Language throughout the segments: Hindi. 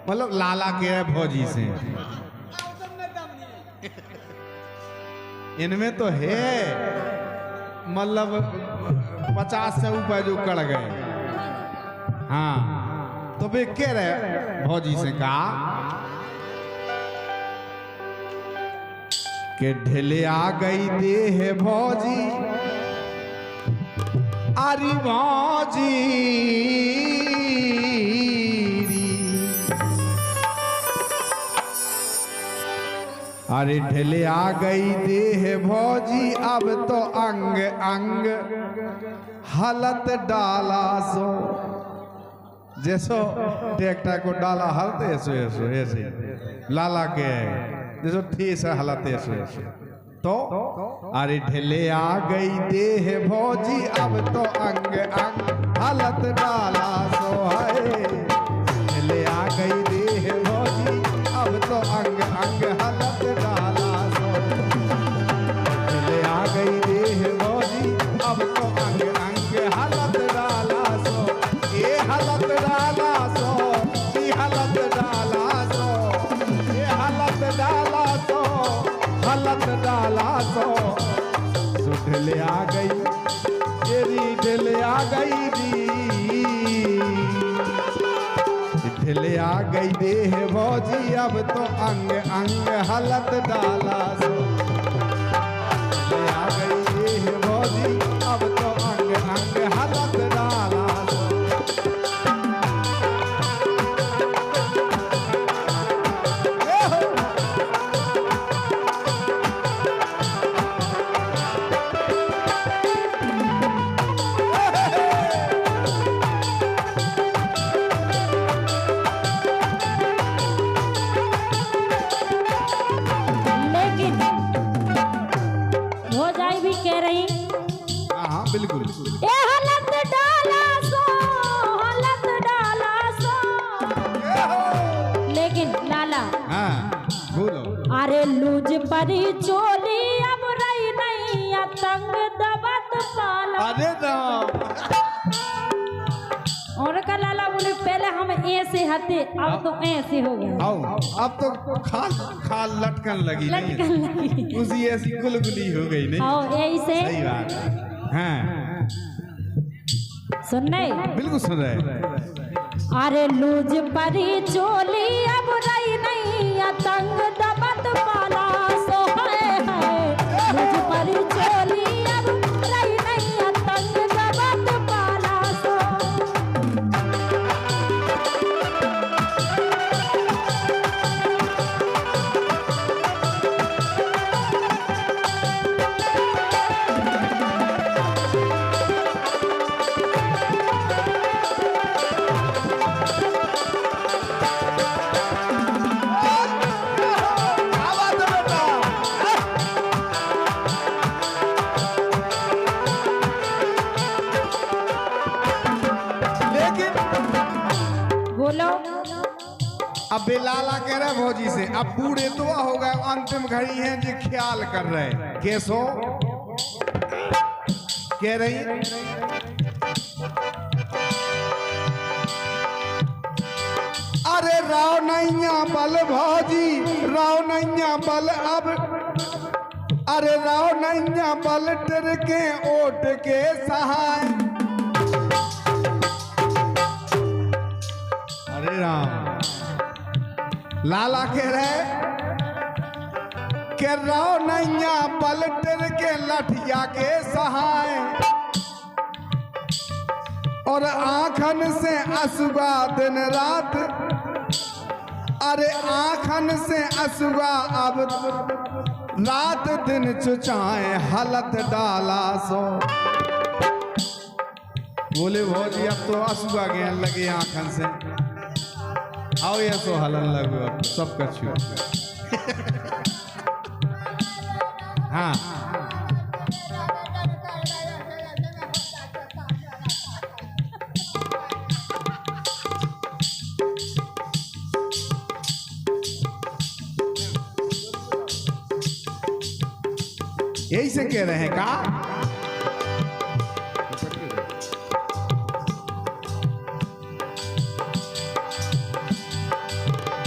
मतलब लाला के है भौजी से। इनमें तो है मतलब 50 से ऊपर जो कड़ गए। हाँ तो वे कह रहे भौजी से कहा कि ढिले आ गई देह भौजी अरे भौजी अरे ढिले आ गई देह भौजी अब तो अंग अंग हलत डाला सो। जैसो ट्रैक्टर को डाला हलते ऐसो ऐसो ऐसे लाला के जैसो ठेस हलते ऐसो ऐसे। तो अरे ढिले आ गई देह भौजी अब तो अंग अंग हलत डाला सो है। ढिले आ गई देह भौजी अब तो अंग अंग हलत डाला सो। ढिले आ गई देह भौजी अब तो अंग अंग हलत डाला सो। ये हलत डाला सो ये हलत डाला सो ये हलत डाला सो हलत डाला सो। ढिले आ गई तेरी ढिले आ गई दी ढिले आ गई देह भौजी अब तो अंग अंग हलत डाला सो। ढिले आ गई देह भौजी अब तो अंग अंग हलत डाला सो। कह रही हाँ बिल्कुल ए हलत डाला सो हलत डाला सो। लेकिन लाला हाँ बोलो। अरे लूज परी चोली अब रही नहीं तंग दबत पाला। अरे राम और का लाला बोले पहले हम ऐसे हते अब तो ऐसे हो गए। आओ अब तो खाल खाल लटकन लगी लटकन लगी उसी ऐसी गुलगुली हो गई नहीं। आओ ऐसे सही बात है। हाँ सुन नहीं बिल्कुल सुन रहे। अरे लूज परी चोली अब रही नहीं तंग दबत पाला सो है लूज परी चोली अब रही नहीं तंग दबत पाला सो। बोलो अब बेलाला कह रहे भौजी से अब बूढ़े तो हो गए अंतिम घड़ी है जो ख्याल कर रहे कैसो कह रही अरे राव नैया बल भौजी राव नैया बल अब अरे राव नैया बल टर के ओट के सहाय। अरे राम लाला कह रहे के राव नैया पलटर के लठिया के सहाय और आंखन से असुआ दिन रात। अरे आंखन से असुआ अब रात दिन चुचाए हलत डाला सो। बोले भौजी अब तो असुआ गए लगे आंखन से आओ ये तो हलन लगो अब सब कछु। हाँ यही से कह रहे हैं का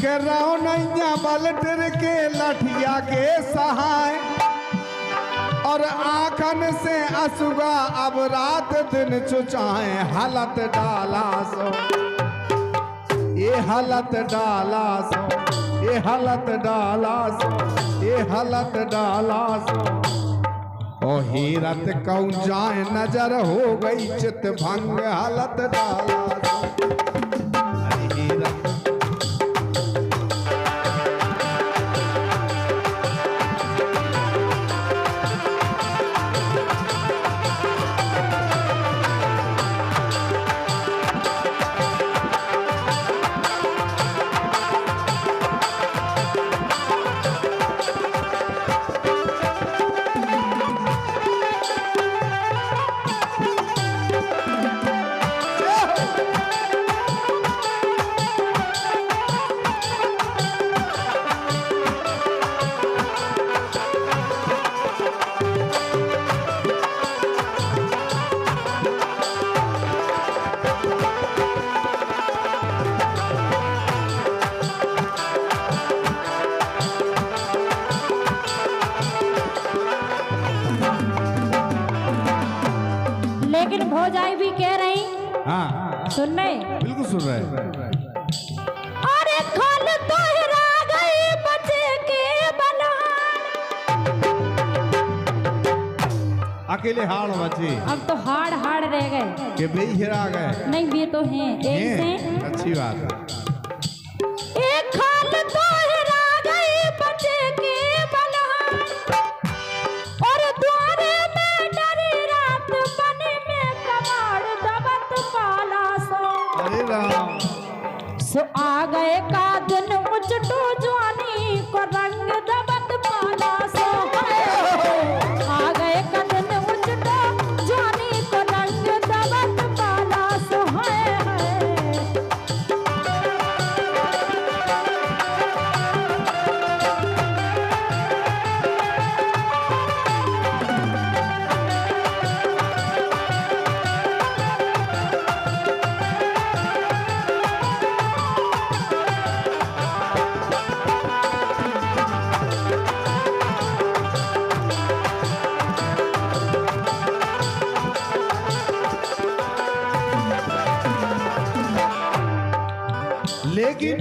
के रौनैया बलटर के लठिया के सहाय और आंखन से असुगा अब रात दिन चुचाए हालत डाला सो ये हालत डाला सो ये हालत डाला सो ये हालत डाला सो ओ हीरत कौन जाए नजर हो गई चित भंग हालत डाला सो अरे हीरत लेकिन भौजाई भी कह रही, हाँ सुन रहे, बिल्कुल सुन रहे हैं। अरे खल तोहरा गई बचे के बलहान। अकेले हाड़ बचे, अब तो हाड़ हाड़ रह गए के बेई हिरा गए। नहीं ये तो हैं एक से अच्छी बात है। एक खल तोहरा गई बचे के बलहान और द्वारे में डरी रात बने में कबाड़ दबत पाला सो। अरे राम सो आ गए का दिन उचटो जवानी को रंग दबत पाला सो। आ गए का दिन उचटो जवानी को रंग दबत पाला सो। है लेकिन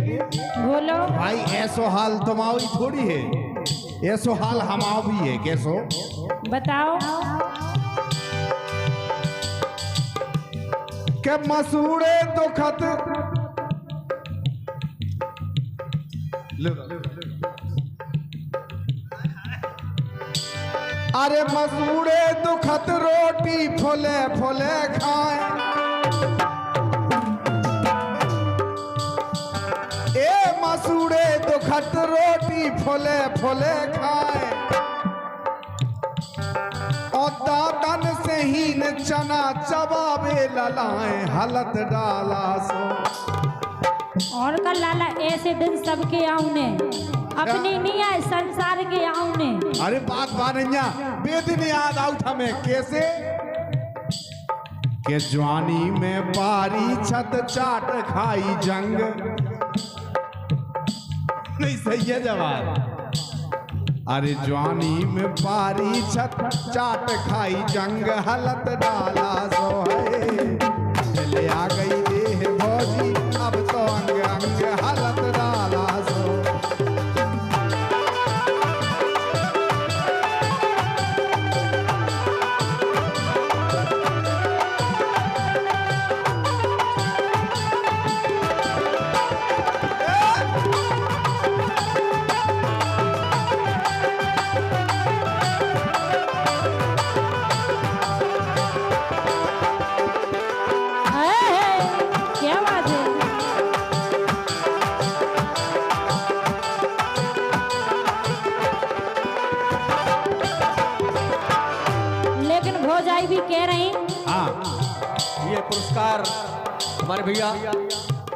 बोलो भाई ऐसो हाल तुम्हारी थोड़ी है, ऐसो हाल हमारा भी है। कैसो बताओ। के मसूड़े दुखत अरे मसूड़े दुखत रोटी फुले फुले खाए। ए मसूड़े दुखत रोटी फुले फुले खाए और दातन से ही न चना चबावे ललाए हालत डाला सो। और का लाला ऐसे दिन सबके आउने अपनी नहीं आए संसार के आउने। अरे बात बानिया बेदिन याद आउट हमें कैसे के जवानी में पारी छत चाट खाई जंग। नहीं सही है जवाब। अरे जवानी में पारी छत चाट खाई जंग हालत डाला सो है। चले आ गई देह भौजी अब तो अंग अंग हालत डाला सो। क्या बात है। लेकिन भौजाई भी कह रही, हाँ ये पुरस्कार हमारे भैया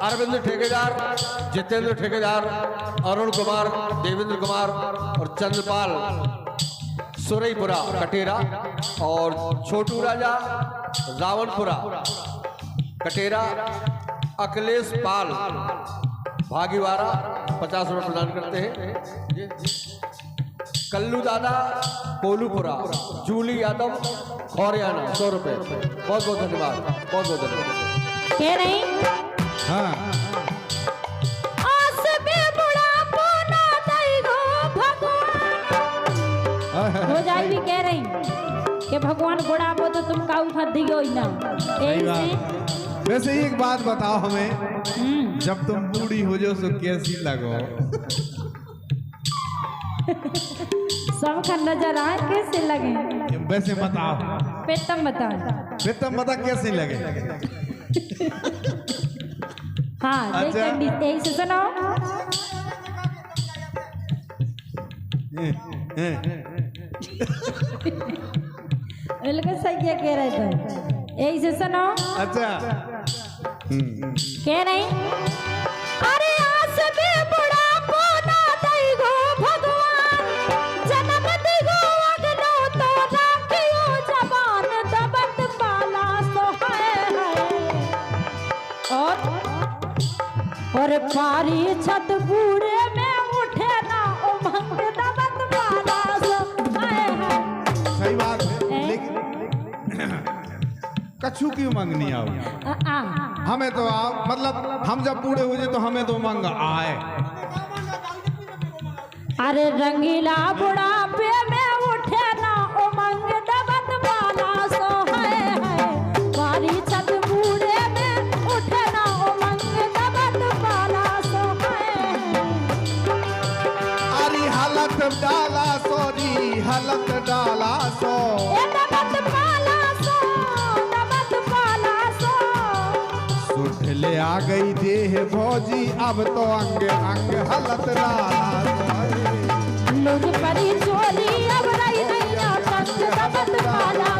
अरविंद ठेकेदार, जितेंद्र ठेकेदार, अरुण कुमार, देवेंद्र कुमार और चंद्रपाल सुरईपुरा कटेरा और छोटू राजा रावणपुरा कटेरा, अखिलेश पाल भागीवारा 50 रुपये प्रदान करते हैं। कल्लू दादा कोलूपुरा, जूली यादव खौरियाना 100 रुपये। बहुत बहुत धन्यवाद, बहुत बहुत धन्यवाद। कह रही हाँ आस में बुढ़ापो ना दई गो भगवान हो जाई भी कह रही कि भगवान बुढ़ापो तो तुम काऊ खा दियो ही ना। सही बात। वैसे एक बात बताओ हमें, जब तुम बूढ़ी हो जाओ तो कैसी लगो? सब का नजर आए कैसे लगे? वैसे बताओ, पेटम बता। फिर तुम बता कैसे लगे? हाँ अच्छा। यही से सुनो। बिल्कुल सही क्या कह रहे थे, यही से सुनो। अच्छा कह रही अरे आस में बुढ़ापो ना दई गो भगवान, जन्म दी गो अगलो तो राखियो जवान, दबत पाला सो है। और पारी छत बूढ़े में उठे ना उमंग, दबत पाला सो है। सही बात है, लेकिन कछु की उमंग नहीं आओ। हमें तो मतलब हम जब बूढ़े हो जाए तो हमें तो उमंग आए। अरे रंगीला बुढ़ापे में उठे ना उमंग, दबत वाला सो है। बारी छत बूढ़े में उठे ना उमंग, दबत वाला सो है। अरे हालत डाला सोरी, हालत डाला सो, ए दबत वाला सो, दबत वाला सो। सुठले आ गई देह भौजी, अब तो अंग अंग हालत डाला सो। मुझ परी चोली अब रही नहीं, तंग दबत वाला